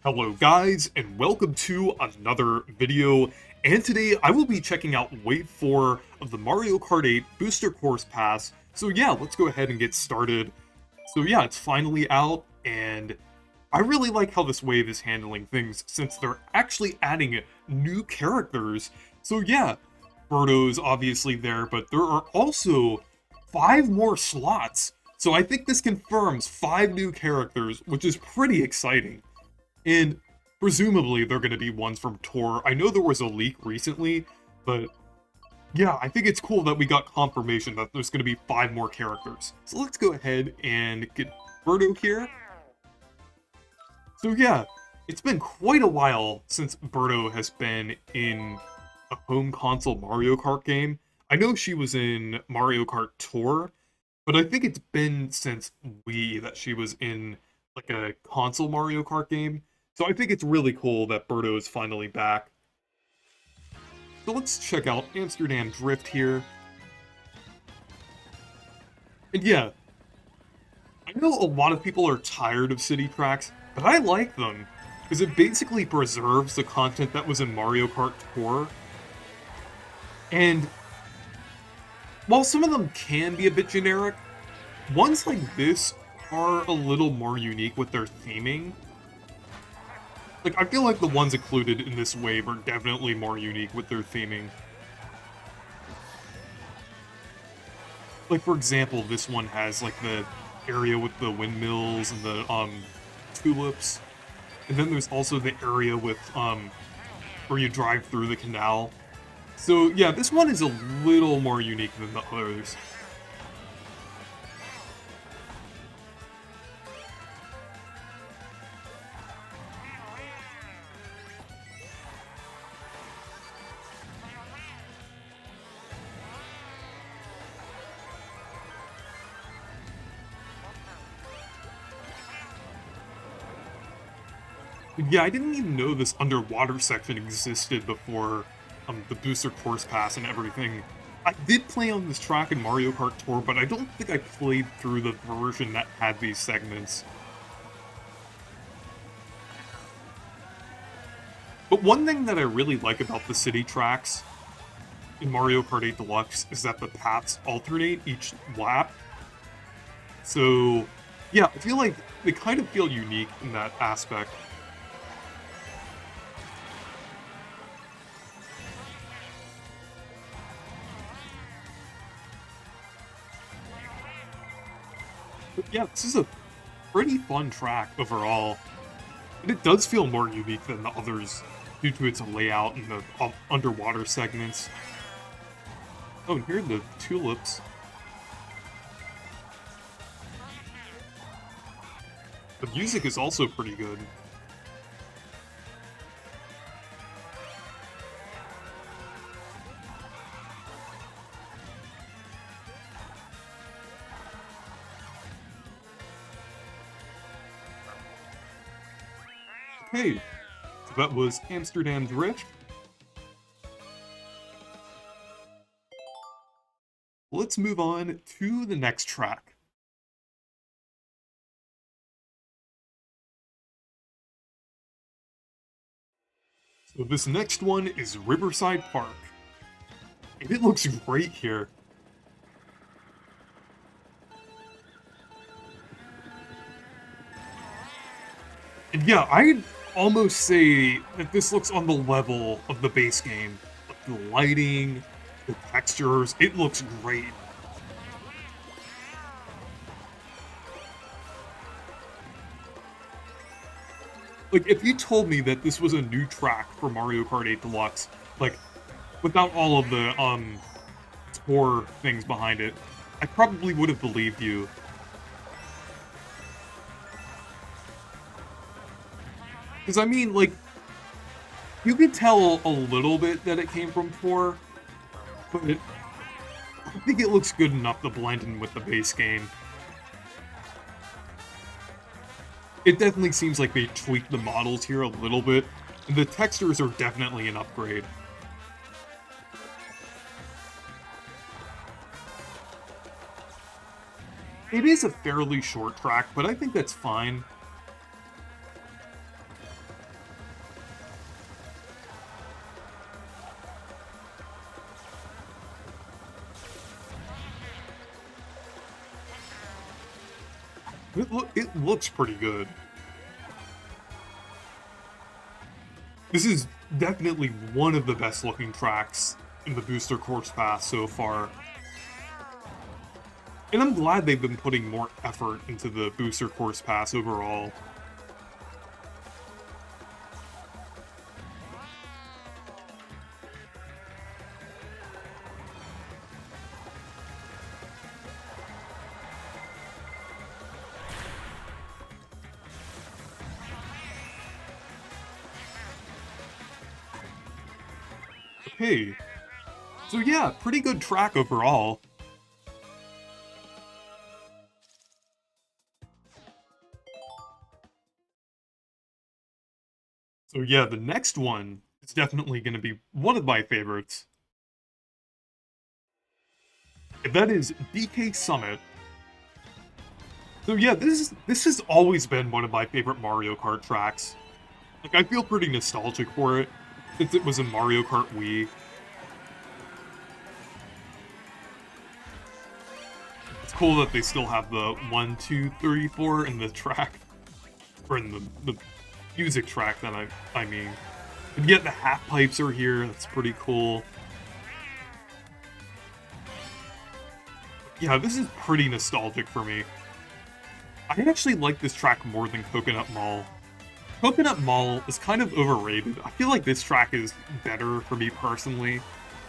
Hello guys, and welcome to another video, and today I will be checking out Wave 4 of the Mario Kart 8 Booster Course Pass. So yeah, let's go ahead and get started. So yeah, it's finally out, and I really like how this wave is handling things since they're actually adding new characters. So yeah, Birdo's obviously there, but there are also 5 more slots. So I think this confirms 5 new characters, which is pretty exciting. And presumably they're going to be ones from Tour. I know there was a leak recently, but yeah, I think it's cool that we got confirmation that there's going to be 5 more characters. So let's go ahead and get Birdo here. So yeah, it's been quite a while since Birdo has been in a home console Mario Kart game. I know she was in Mario Kart Tour, but I think it's been since Wii that she was in like a console Mario Kart game. So I think it's really cool that Birdo is finally back. So let's check out Amsterdam Drift here. And yeah, I know a lot of people are tired of city tracks, but I like them, because it basically preserves the content that was in Mario Kart Tour. And while some of them can be a bit generic, ones like this are a little more unique with their theming. Like, I feel like the ones included in this wave are definitely more unique with their theming. Like, for example, this one has, like, the area with the windmills and the, tulips. And then there's also the area with, where you drive through the canal. So, yeah, this one is a little more unique than the others. Yeah, I didn't even know this underwater section existed before the booster course pass and everything. I did play on this track in Mario Kart Tour, but I don't think I played through the version that had these segments. But one thing that I really like about the city tracks in Mario Kart 8 Deluxe is that the paths alternate each lap. So, yeah, I feel like they kind of feel unique in that aspect. But yeah, this is a pretty fun track overall. And it does feel more unique than the others due to its layout and the underwater segments. Oh, and here are the tulips. The music is also pretty good. Okay, so that was Amsterdam Drift. Let's move on to the next track. So this next one is Riverside Park. And it looks great here. And yeah, I'd almost say that this looks on the level of the base game. The lighting, the textures, it looks great. Like, if you told me that this was a new track for Mario Kart 8 Deluxe, like, without all of the, tour things behind it, I probably would have believed you. Because, I mean, like, you could tell a little bit that it came from Tour, but I think it looks good enough to blend in with the base game. It definitely seems like they tweaked the models here a little bit, and the textures are definitely an upgrade. It is a fairly short track, but I think that's fine. It looks pretty good. This is definitely one of the best looking tracks in the Booster Course Pass so far. And I'm glad they've been putting more effort into the Booster Course Pass overall. Okay. So yeah, pretty good track overall. So yeah, the next one is definitely going to be one of my favorites. And that is DK Summit. So yeah, this has always been one of my favorite Mario Kart tracks. Like, I feel pretty nostalgic for it, since it was in Mario Kart Wii. It's cool that they still have the 1, 2, 3, 4 in the track, or in the music track that I mean. And yet the half pipes are here, that's pretty cool. Yeah, this is pretty nostalgic for me. I actually like this track more than Coconut Mall. Coconut Mall is kind of overrated. I feel like this track is better for me personally,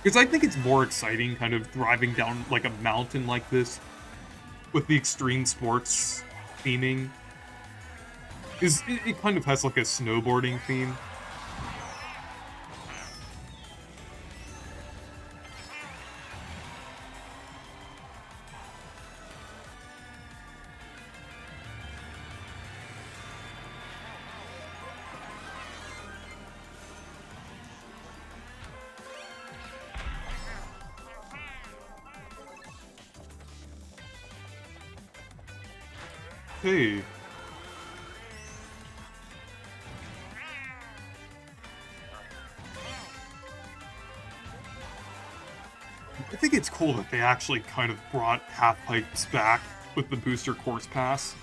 because I think it's more exciting kind of driving down like a mountain like this with the extreme sports theming. It kind of has like a snowboarding theme. Hey. I think it's cool that they actually kind of brought half-pipes back with the Booster Course Pass.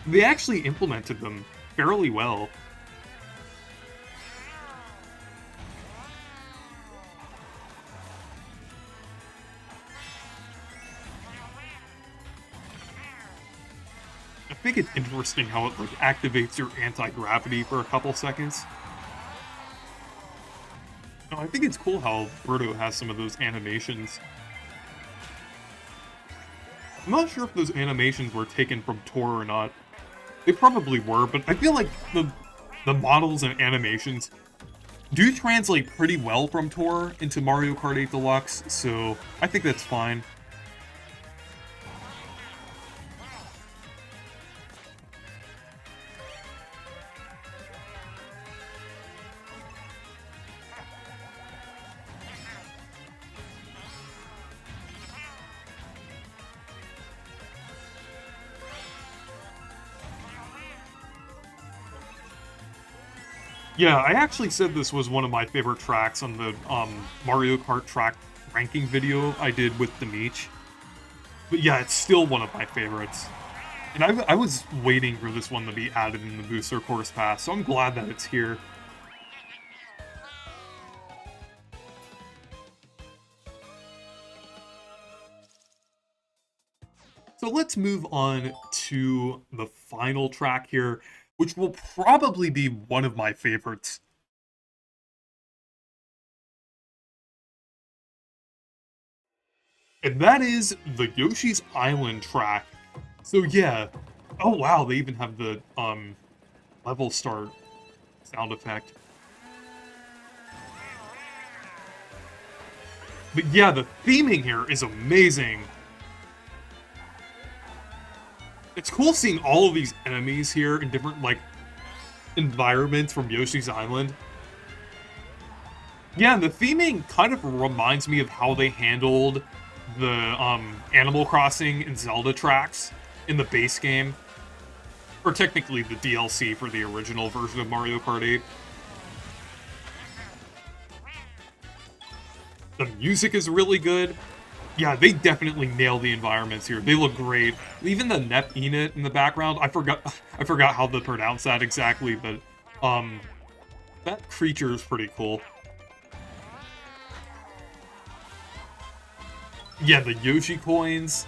They actually implemented them fairly well. I think it's interesting how it like activates your anti-gravity for a couple seconds. No, I think it's cool how Birdo has some of those animations. I'm not sure if those animations were taken from Tour or not. They probably were, but I feel like the models and animations do translate pretty well from Tour into Mario Kart 8 Deluxe, so I think that's fine. Yeah, I actually said this was one of my favorite tracks on the Mario Kart track ranking video I did with Demich. But yeah, it's still one of my favorites. And I was waiting for this one to be added in the Booster Course Pass, so I'm glad that it's here. So let's move on to the final track here, which will probably be one of my favorites. And that is the Yoshi's Island track. So yeah, oh wow, they even have the level start sound effect. But yeah, the theming here is amazing. It's cool seeing all of these enemies here in different, like, environments from Yoshi's Island. Yeah, and the theming kind of reminds me of how they handled the Animal Crossing and Zelda tracks in the base game. Or technically the DLC for the original version of Mario Kart 8. The music is really good. Yeah, they definitely nail the environments here. They look great. Even the Nep Enit in the background, I forgot I forgot how to pronounce that exactly, but um that creature is pretty cool. Yeah, the Yoshi coins.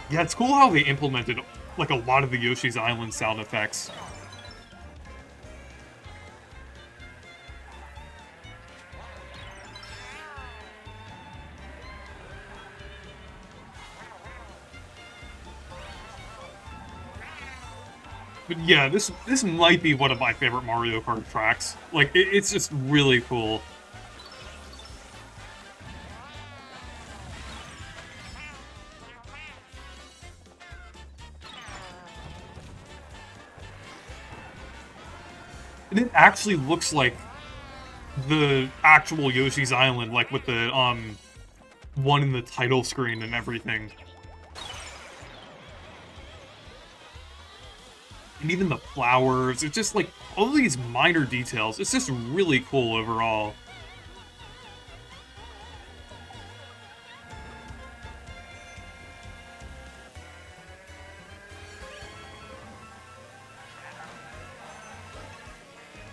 Yeah, it's cool how they implemented like a lot of the Yoshi's Island sound effects. But yeah, this might be one of my favorite Mario Kart tracks. Like, it's just really cool. And it actually looks like the actual Yoshi's Island, like with the one in the title screen and everything. And even the flowers, it's just like all these minor details. It's just really cool overall.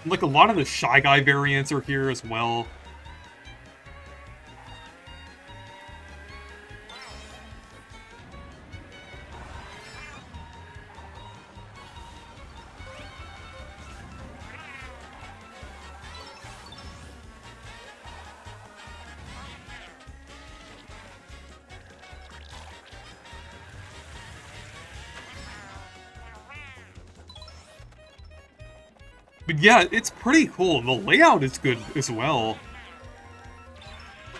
Like, a lot of the Shy Guy variants are here as well. But yeah, it's pretty cool. The layout is good as well.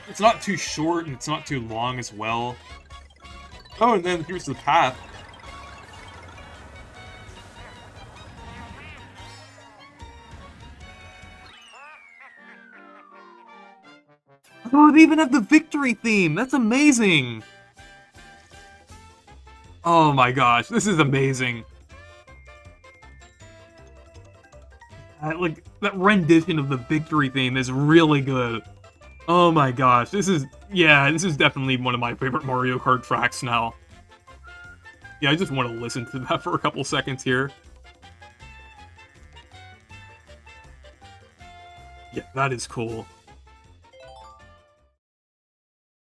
It's not too short and it's not too long as well. Oh, and then here's the path. Oh, they even have the victory theme! That's amazing! Oh my gosh, this is amazing. Like, that rendition of the victory theme is really good. Oh my gosh, this is definitely one of my favorite Mario Kart tracks now. Yeah, I just want to listen to that for a couple seconds here. Yeah, that is cool.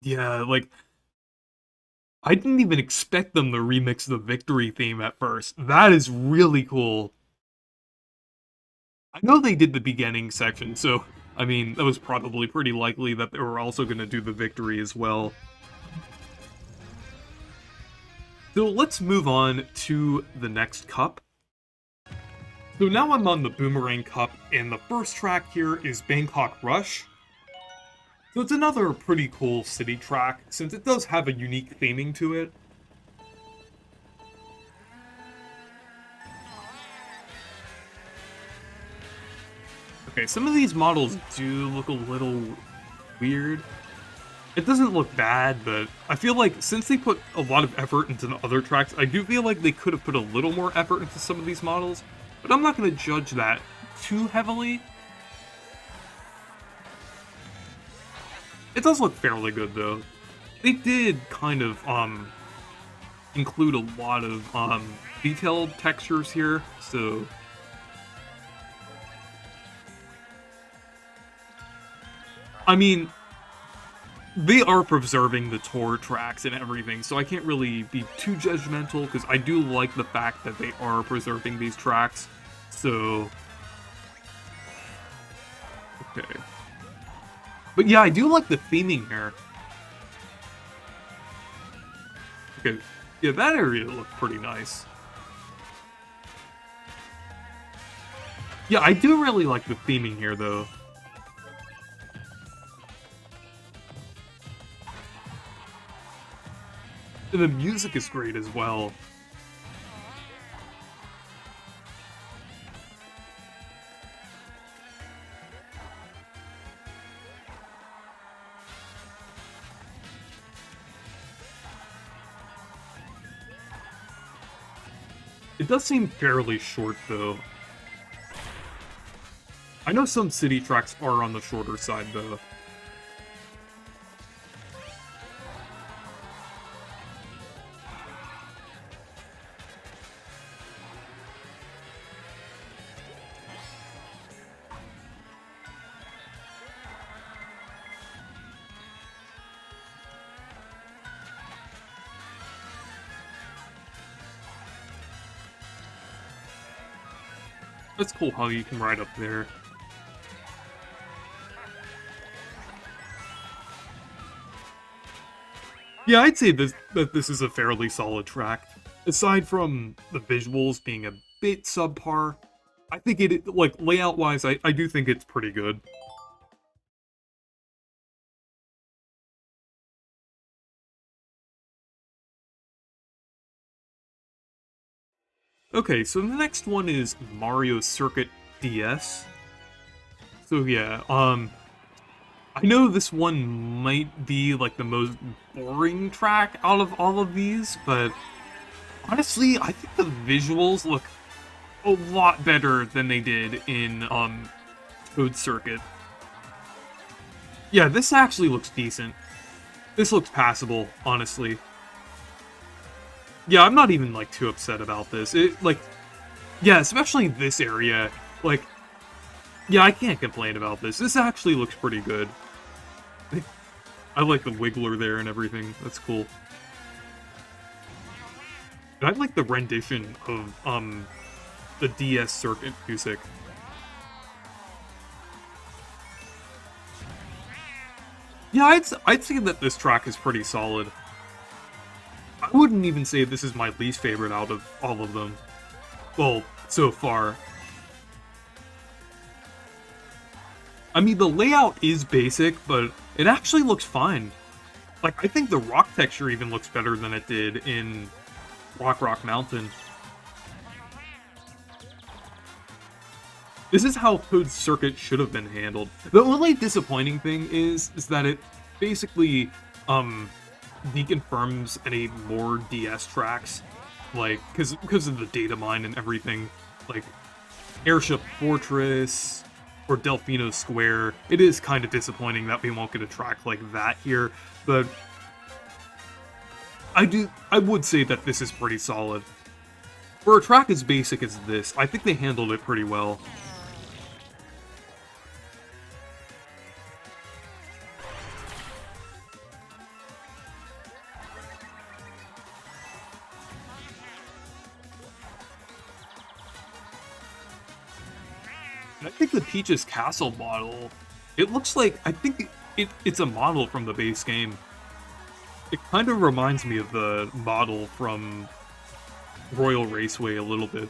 Yeah, like, I didn't even expect them to remix the victory theme at first. That is really cool. I know they did the beginning section, so, I mean, that was probably pretty likely that they were also going to do the victory as well. So let's move on to the next cup. So now I'm on the Boomerang Cup, and the first track here is Bangkok Rush. So it's another pretty cool city track, since it does have a unique theming to it. Okay, some of these models do look a little weird. It doesn't look bad, but I feel like since they put a lot of effort into the other tracks, I do feel like they could have put a little more effort into some of these models, but I'm not going to judge that too heavily. It does look fairly good, though. They did kind of, include a lot of, detailed textures here, so... I mean, they are preserving the tour tracks and everything, so I can't really be too judgmental, because I do like the fact that they are preserving these tracks, so... Okay. But yeah, I do like the theming here. Okay, yeah, that area looked pretty nice. Yeah, I do really like the theming here, though. And the music is great as well. It does seem fairly short, though. I know some city tracks are on the shorter side, though. That's cool how you can ride up there. Yeah, I'd say that this is a fairly solid track. Aside from the visuals being a bit subpar, I think like, layout-wise, I do think it's pretty good. Okay, so the next one is Mario Circuit DS. So yeah, I know this one might be like the most boring track out of all of these, but honestly, I think the visuals look a lot better than they did in Toad Circuit. Yeah, this actually looks decent. This looks passable, honestly. Yeah, I'm not even like too upset about this. Yeah, especially this area. Like, yeah, I can't complain about this. This actually looks pretty good. I like the wiggler there and everything. That's cool. And I like the rendition of the DS circuit music. Yeah, I'd say that this track is pretty solid. I wouldn't even say this is my least favorite out of all of them. Well, so far. I mean, the layout is basic, but it actually looks fine. Like, I think the rock texture even looks better than it did in Rock Mountain. This is how Toad's Circuit should have been handled. The only disappointing thing is that it basically, deconfirms any more DS tracks. Like, because of the data mine and everything. Like, Airship Fortress or Delfino Square. It is kind of disappointing that we won't get a track like that here, but I would say that this is pretty solid. For a track as basic as this, I think they handled it pretty well. I think the Peach's Castle model, it looks like, I think it's a model from the base game. It kind of reminds me of the model from Royal Raceway a little bit.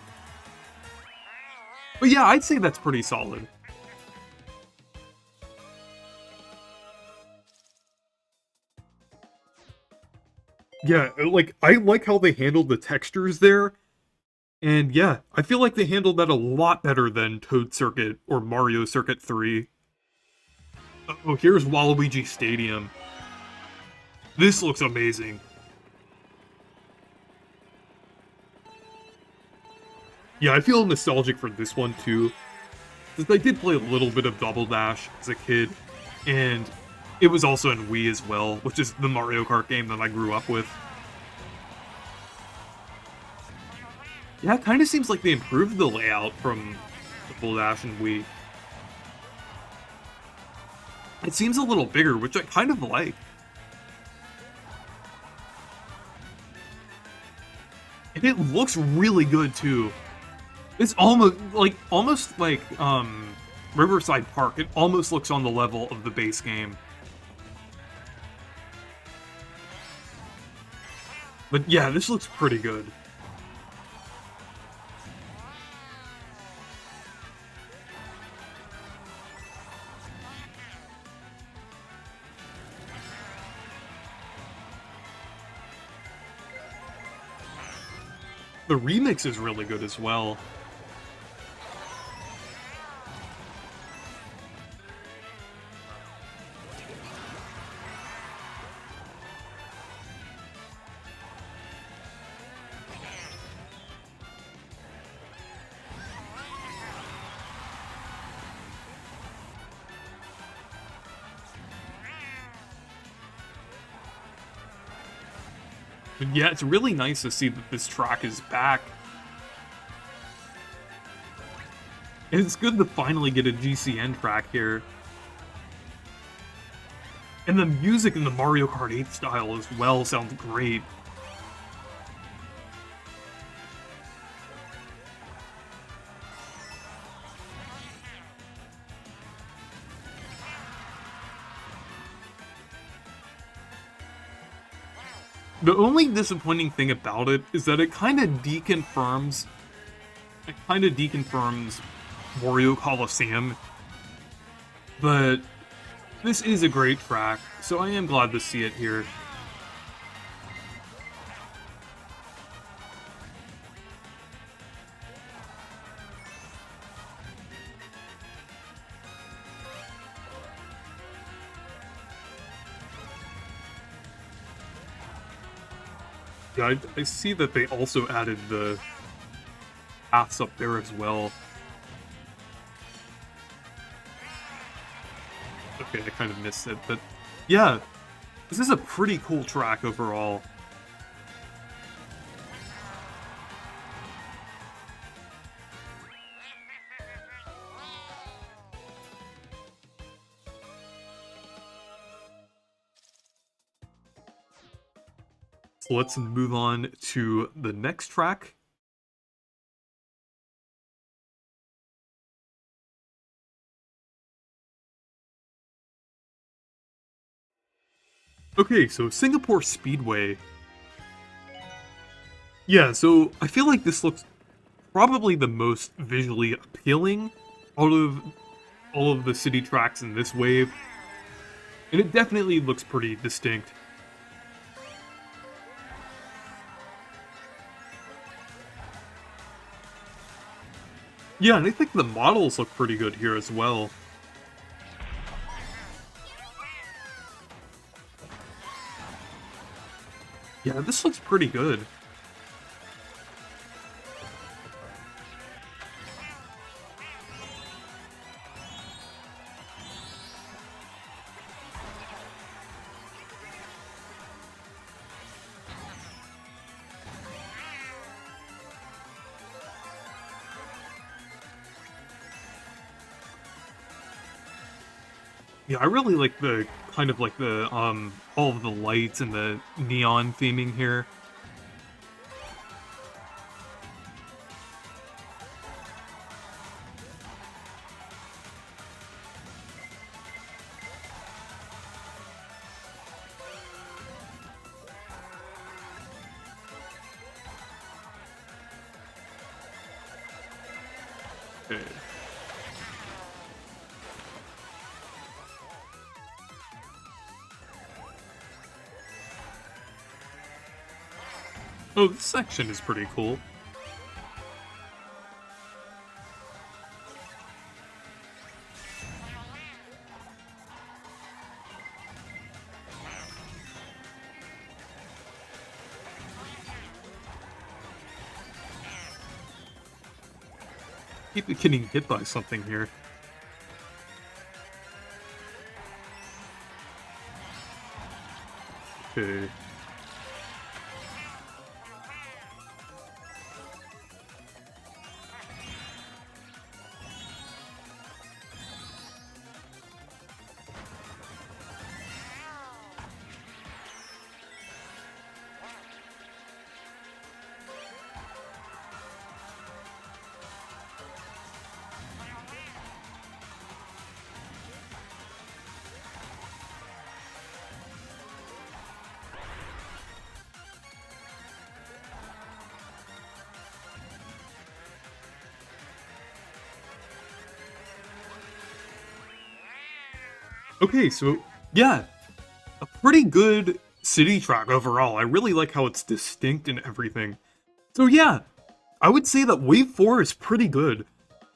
But yeah, I'd say that's pretty solid. Yeah, like, I like how they handled the textures there. And yeah, I feel like they handled that a lot better than Toad Circuit or Mario Circuit 3. Oh, here's Waluigi Stadium. This looks amazing. Yeah, I feel nostalgic for this one too. Since I did play a little bit of Double Dash as a kid, and it was also in Wii as well, which is the Mario Kart game that I grew up with. Yeah, it kind of seems like they improved the layout from Double Dash and Wii. It seems a little bigger, which I kind of like. And it looks really good too. It's almost like Riverside Park. It almost looks on the level of the base game. But yeah, this looks pretty good. The remix is really good as well. But yeah, it's really nice to see that this track is back. And it's good to finally get a GCN track here. And the music in the Mario Kart 8 style as well sounds great. The only disappointing thing about it is that it kind of deconfirms Wario Coliseum, but this is a great track, so I am glad to see it here. Yeah, I see that they also added the paths up there as well. Okay, I kind of missed it, but yeah, this is a pretty cool track overall. So let's move on to the next track. Okay, so Singapore Speedway. Yeah, so I feel like this looks probably the most visually appealing out of all of the city tracks in this wave. And it definitely looks pretty distinct. Yeah, and I think the models look pretty good here as well. Yeah, this looks pretty good. Yeah, I really like the kind of like the all of the lights and the neon theming here. Okay. Oh, this section is pretty cool. Keep getting hit by something here. Okay. Okay, so yeah, a pretty good city track overall. I really like how it's distinct and everything. So yeah, I would say that Wave 4 is pretty good.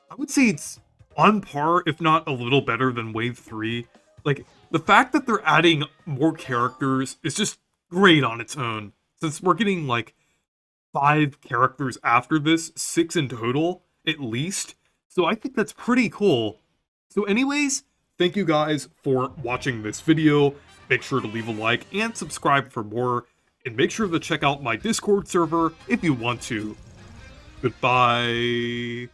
I would say it's on par, if not a little better than Wave 3. Like, the fact that they're adding more characters is just great on its own. Since we're getting, like, 5 characters after this, 6 in total, at least. So I think that's pretty cool. So anyways, thank you guys for watching this video. Make sure to leave a like and subscribe for more. and make sure to check out my Discord server if you want to. Goodbye.